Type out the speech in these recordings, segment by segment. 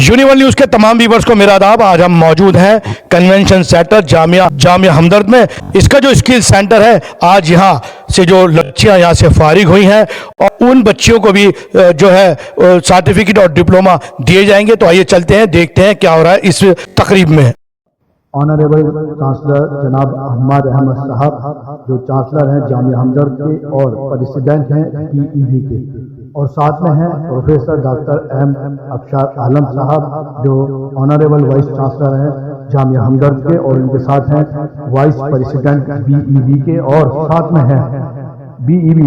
Universal news के तमाम viewers को मेरा आदाब। आज हम मौजूद हैं कन्वेंशन सेंटर जामिया हमदर्द में। इसका जो स्किल सेंटर है, आज यहाँ से जो बच्चियाँ यहाँ से फारिग हुई हैं और उन बच्चियों को भी जो है सर्टिफिकेट और डिप्लोमा दिए जाएंगे। तो आइए चलते हैं, देखते हैं क्या हो रहा है इस तकरीब में। ऑनरेबल चांसलर जनाब अहमद अहमद साहब जो चांसलर हैं जामिया हमदर्द के और प्रेसिडेंट हैं PEB के, और साथ में हैं प्रोफेसर डॉक्टर M अफशार आलम साहब जो ऑनरेबल वाइस चांसलर हैं जामिया हमदर्द के, और इनके साथ हैं वाइस प्रेसिडेंट BEB के, और साथ में हैं BEB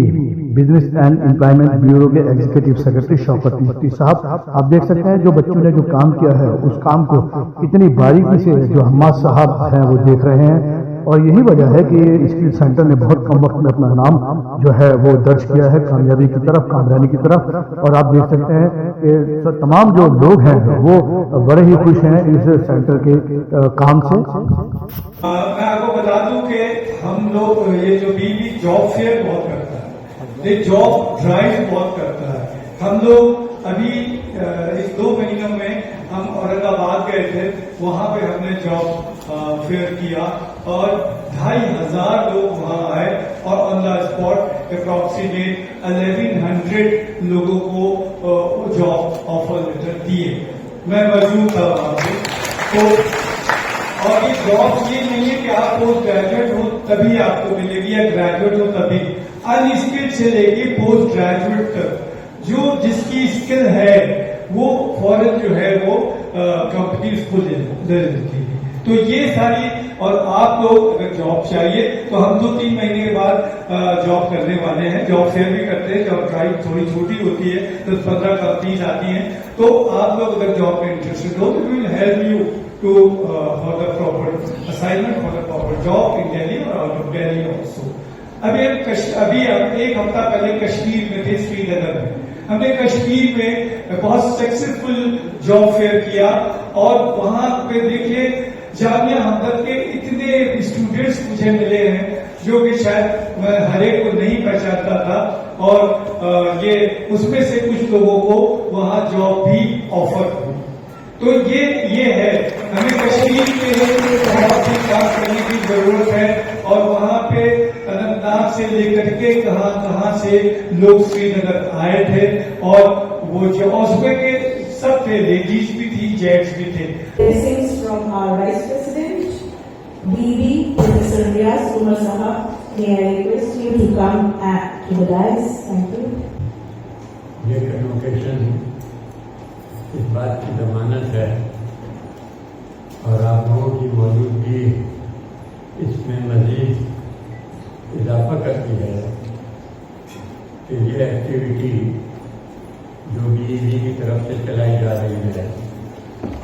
business and employment bureau के एग्जीक्यूटिव सेक्रेटरी शौकत मुफ्ती साहब। आप देख सकते हैं जो बच्चों ने जो काम किया है उस काम को इतनी बारीकी से जो हम्माद साहब हैं वो देख रहे हैं, और यही वजह है कि स्किल सेंटर ने बहुत कम वक्त में अपना नाम जो है वो दर्ज किया है कामयाबी की तरफ, कामरानी की तरफ। और आप देख सकते हैं कि तमाम जो लोग हैं वो बड़े ही खुश हैं इस सेंटर के काम से। मैं आपको बता दूं कि हम लोग ये जो BEB जॉब फेयर बहुत करता है, ये जॉब ड्राइव बहुत करता है। हम लोग अभी इस 2 महीनों में हम औरंगाबाद गए थे, वहां पे हमने जॉब फेयर किया और 2500 लोग वहां आए और ऑन द स्पॉट अप्रॉक्सीमेट 1100 लोगों को जॉब ऑफर लेटर दिए। मैं मौजूद था वहां पे। तो और ये जॉब ये नहीं है कि आप पोस्ट ग्रेजुएट हो तभी आपको मिलेगी या ग्रेजुएट हो तभी। अनस्किल्ड से लेके पोस्ट ग्रेजुएट तक जो जिसकी स्किल है वो फौरन जो है वो कंपनी उसको ले लेती है। तो ये सारी, और आप लोग अगर जॉब चाहिए तो हम 2-3 महीने के बाद जॉब करने वाले हैं। जॉब फेयर भी करते हैं, जॉब ड्राइव थोड़ी छोटी होती है, 10-15 कंपनीज आती हैं। तो आप लोग अगर जॉब में इंटरेस्टेड हो तो we will help you to for the proper assignment, for the proper job in Delhi और आउट ऑफ दिल्ली ऑल्सो। अभी हम 1 हफ्ता पहले कश्मीर में थे, श्रीनगर में। हमने कश्मीर में बहुत सक्सेसफुल जॉब फेयर किया और वहां पे देखिए जामिया हमदर्द के इतने स्टूडेंट्स मुझे मिले हैं जो कि शायद मैं हर एक को नहीं पहचानता था, और ये उसमें से कुछ लोगों को वहां जॉब भी ऑफर हुई। तो ये है, हमें कश्मीर के लिए बहुत ही काम करने की जरूरत है। और वहां पे अनंतनाग से लेकर के कहां से लोग श्रीनगर आए थे, और वो जो उसमें के सब थे, लेडीज भी थी, जेंट्स भी थे। Blessings from our Vice President, BEB, Professor Riaz Umar Sahab. May I request you to come to the dais? Thank you. ये कन्वोकेशन इस बात की जमानत है और आप लोगों की मौजूदगी इसमें मजीद इजाफा करती है कि ये एक्टिविटी जो BEB की तरफ से चलाई जा रही है,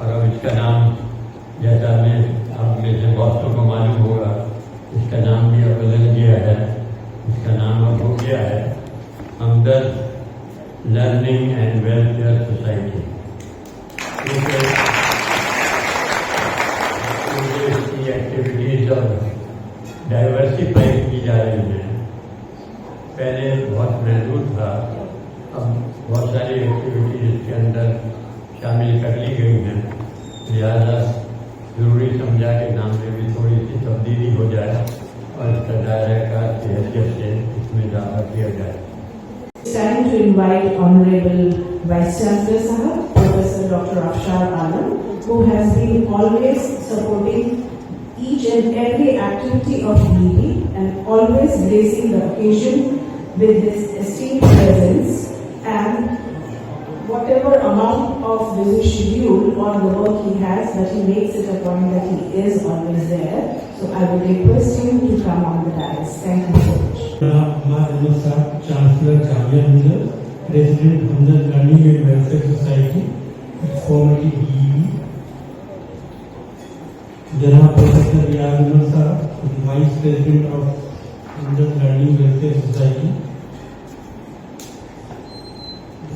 और अब इसका नाम, जैसा आप में से बहुतों को मालूम होगा, इसका नाम भी अब बदल गया है। इसका नाम अब हो गया है Hamdard learning and welfare society. इसकी एक्टिविटीज और डाइवर्सिफाई की जा रही हैं। पहले बहुत महदूद था, अब बहुत सारी एक्टिविटीज इसके अंदर शामिल कर ली गई हैं। लिहाजा जरूरी समझा के नाम में भी थोड़ी सी तब्दीली हो जाए और इसका दायरा का हैसियत से इसमें इजाफा किया जाए। It's time to invite Honorable Vice Chancellor Sahab, Professor Dr. Afshar Alam, who has been always supporting each and every activity of BEB and always gracing the occasion with his esteemed presence, and whatever amount of busy schedule or the work he has, that he makes it a point that he is always there. So I would request him to come on the dais. Thank you so much. Chancellor Jamia Hamdard, President Hamdard Learning and Welfare Society, formerly BEB. Janab Professor Riaz Umar Sahab, Vice President of Hamdard Learning and Welfare Society.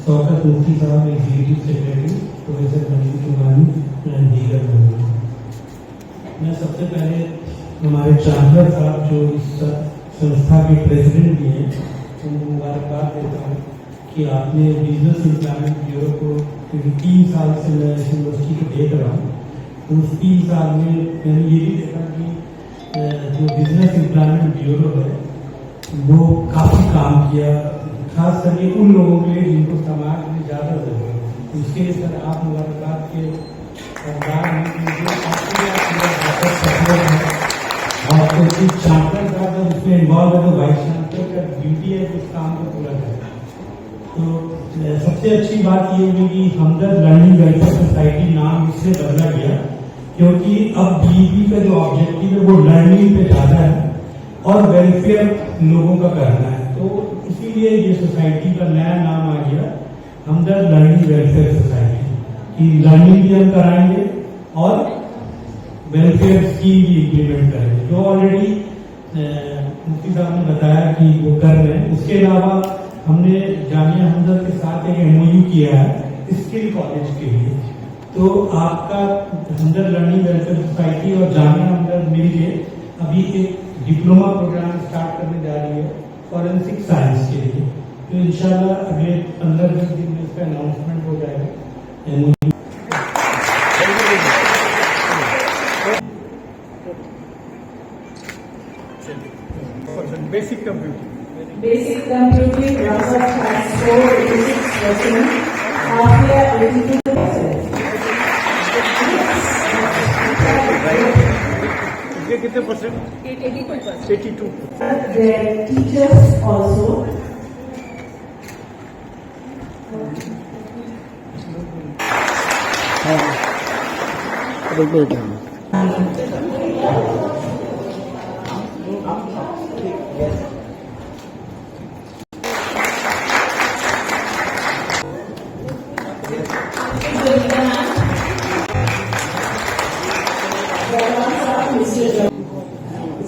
Shaukat मुफ्ती साहब, executive secretary, professor मंजूर चुमानी and दीगर member. मैं सबसे पहले हमारे chancellor साहब जो इस संस्था के प्रेसिडेंट भी हैं उनको मुबारकबाद देता हूँ कि आपने बिजनेस एम्प्लॉयमेंट ब्यूरो को क्योंकि 3 साल से मैं इस यूनिवर्सिटी को देख रहा हूँ। तो उस 3 साल में मैंने ये भी देखा कि जो बिजनेस एम्प्लॉयमेंट ब्यूरो है वो काफ़ी काम किया, खास करके उन लोगों के लिए जिनको समाज में ज़्यादा जरूरत है। तो इसके लिए सर आप मुबारकबाद के सरदार हैं कि आपके लिए सपोर्ट है। और क्योंकि चांसलर साहब जब उसमें इन्वॉल्व है तो वाइस चांसलर का ड्यूटी है उस काम को पूरा करें। तो सबसे अच्छी बात ये हुई कि हमदर्द लर्निंग वेलफेयर सोसाइटी नाम इससे बदला गया क्योंकि अब बीईबी का जो ऑब्जेक्टिव है वो लर्निंग पे ज़्यादा है और वेलफेयर लोगों का करना है। तो इसीलिए ये सोसाइटी का नया नाम आ गया हमदर्द लर्निंग वेलफेयर सोसाइटी, कि लर्निंग भी हम कराएंगे और वेलफेयर स्कीम भी इम्प्लीमेंट करेंगे, जो ऑलरेडी मुफ्ती साहब ने बताया कि वो कर रहे हैं। उसके अलावा हमने जामिया हमदर्द के साथ एक MOU किया है स्किल कॉलेज के लिए। तो आपका हमदर्द लर्निंग वेलफेयर सोसाइटी और जामिया हमदर्द मिलके अभी एक डिप्लोमा प्रोग्राम स्टार्ट करने जा रही है फॉरेंसिक साइंस के लिए। तो इंशाल्लाह अगले 15-20 दिन में इसका अनाउंसमेंट हो जाएगा। Basic computer Basic computing, Rasa has scored 86%, Afia 82%. ये कितने percent? 82%. Their teachers also.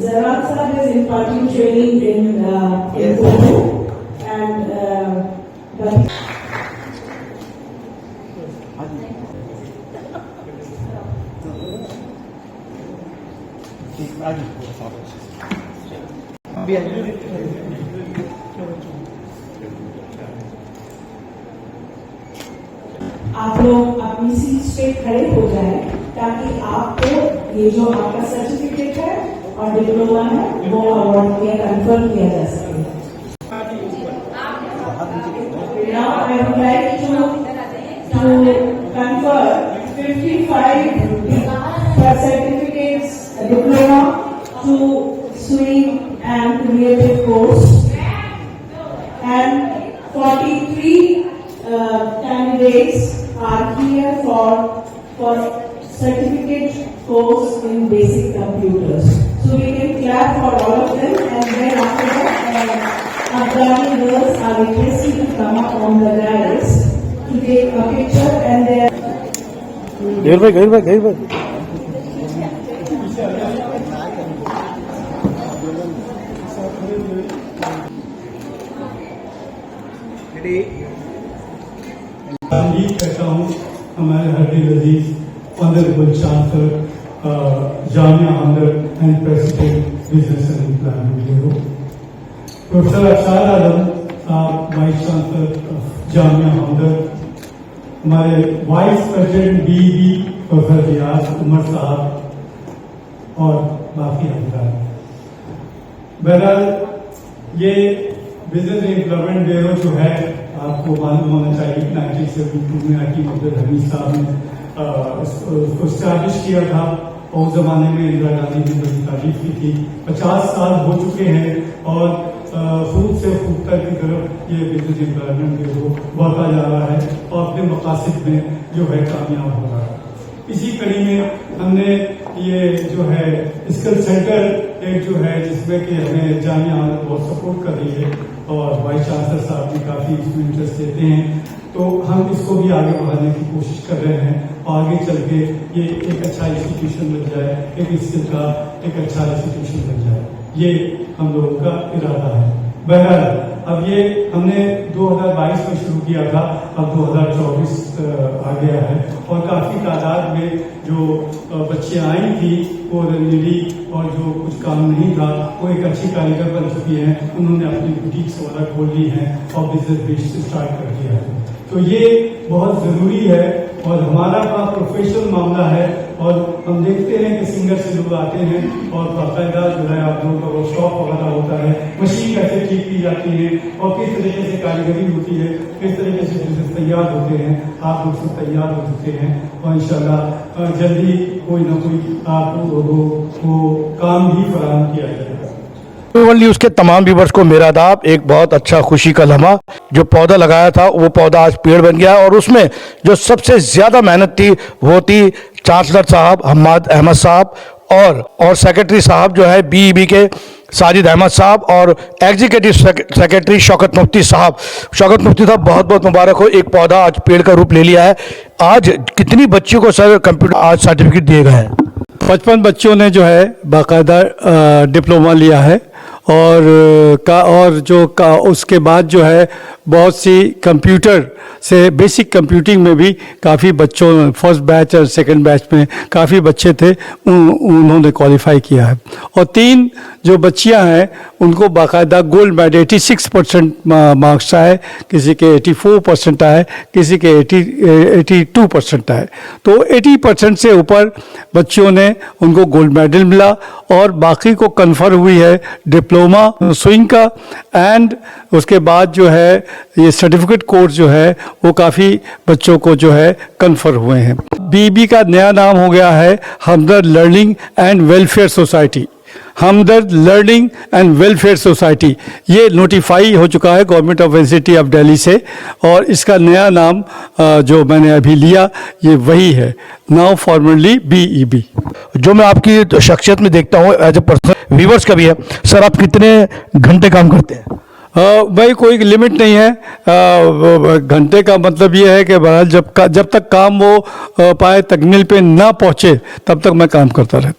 Zaran Sahab is imparting training in Urdu and but आप लोग अपनी सीट पे खड़े हो जाएं ताकि आपको ये जो आपका सर्टिफिकेट है और डिप्लोमा है वो अवार्ड किया कंफर्म किया जा सके। Now I would like to confer 55 certificates, diploma to swing and creative course, and 43 candidates are here for certificate course in basic computers. So we can clap for all of them, and then after that, Afghani girls are requested to come up on the dais to take a picture and their. उम्मीद करता हूँ हमारे हरदिल अजीज honourable chancellor Jamia Hamdard and president business and employment bureau professor Afsar Alam साहब vice chancellor Jamia Hamdard, हमारे vice president BEB professor Riyaz Umar साहब और बाकी अफसर। बहरहाल ये बिजनेस एम्प्लॉयमेंट ब्यूरो जो है आपको मालूम होना चाहिए 1972 में हकीम अब्दुल हमीद साहब ने उसको स्टैब्लिश किया था और उस जमाने में इंदिरा गांधी ने बड़ी तारीफ की थी। 50 साल हो चुके हैं और खूब से खूबतर की तरफ ये बिजनेस एम्प्लॉयमेंट ब्यूरो बढ़ता जा रहा है और अपने मकासद में जो है कामयाब हो रहा है। इसी कड़ी में हमने ये जो है स्किल सेंटर एक जो है जिसमें कि हमें जामिया बहुत सपोर्ट कर रही है और वाइस चांसलर साहब भी काफी इसमें इंटरेस्ट लेते हैं, तो हम इसको भी आगे बढ़ाने की कोशिश कर रहे हैं। आगे चल के ये एक अच्छा इंस्टीट्यूशन बन जाए, एक स्किल का एक अच्छा इंस्टीट्यूशन बन जाए, ये हम लोगों का इरादा है। बहरहाल अब ये हमने 2022 में शुरू किया था, अब 2024 आ गया है और काफी तादाद में जो बच्चियां आई थी वो मिली और जो कुछ काम नहीं था वो एक अच्छी कारीगर बन चुकी हैं, उन्होंने अपनी बुटीक्स वगैरह खोल ली हैं और बिजनेस भी स्टार्ट कर दिया है। तो ये बहुत जरूरी है और हमारा बड़ा प्रोफेशनल मामला है और हम देखते हैं कि सिंगर से लोग आते हैं और बाकायदा जो है आप लोगों का वर्कशॉप वगैरह होता है, मशीन कैसे ठीक की जाती है और किस तरीके से कारीगरी होती है, किस तरीके से ड्रेसेस तैयार होते हैं, आप लोग सब तैयार हो चुके हैं और इंशाल्लाह जल्दी कोई ना कोई आप लोगों को काम भी फराहम किया जाएगा। ओनली उसके तमाम व्यूवर्स को मेरा आदाब। एक बहुत अच्छा खुशी का लम्हा, जो पौधा लगाया था वो पौधा आज पेड़ बन गया और उसमें जो सबसे ज्यादा मेहनत थी वो थी चांसलर साहब हम्माद अहमद साहब और सेक्रेटरी साहब जो है बीईबी के साजिद अहमद साहब और एग्जीक्यूटिव सेक्रेटरी शौकत मुफ्ती साहब। शौकत मुफ्ती साहब बहुत बहुत मुबारक हो, एक पौधा आज पेड़ का रूप ले लिया है। आज कितनी बच्चियों को सर कंप्यूटर आज सर्टिफिकेट दिए गए हैं? 55 बच्चों ने जो है बाकायदा डिप्लोमा लिया है और उसके बाद जो है बहुत सी कंप्यूटर से बेसिक कंप्यूटिंग में भी काफ़ी बच्चों फर्स्ट बैच और सेकंड बैच में काफ़ी बच्चे थे, उन्होंने क्वालिफाई किया है। और 3 जो बच्चियां हैं उनको बाकायदा गोल्ड मेडल 86% मार्क्स आए, किसी के 84% आए, किसी के 82% आए। तो 80% से ऊपर बच्चियों ने उनको गोल्ड मेडल मिला और बाकी को कन्फर हुई है डिप्लोमा स्विंग का एंड उसके बाद जो है ये सर्टिफिकेट कोर्स जो है वो काफ़ी बच्चों को जो है कन्फर हुए हैं। बीबी का नया नाम हो गया है Hamdard learning and welfare society. Hamdard learning and welfare society ये नोटिफाई हो चुका है government of NCT of Delhi से और इसका नया नाम जो मैंने अभी लिया ये वही है, नाउ फॉर्मली बीईबी। जो मैं आपकी शख्सियत में देखता हूँ एज ए पर्सन, व्यूवर्स का भी है, सर आप कितने घंटे काम करते हैं? भाई कोई लिमिट नहीं है। घंटे का मतलब ये है कि बहरहाल जब तक काम वो पाए तकमील पे ना पहुँचे तब तक मैं काम करता रहता।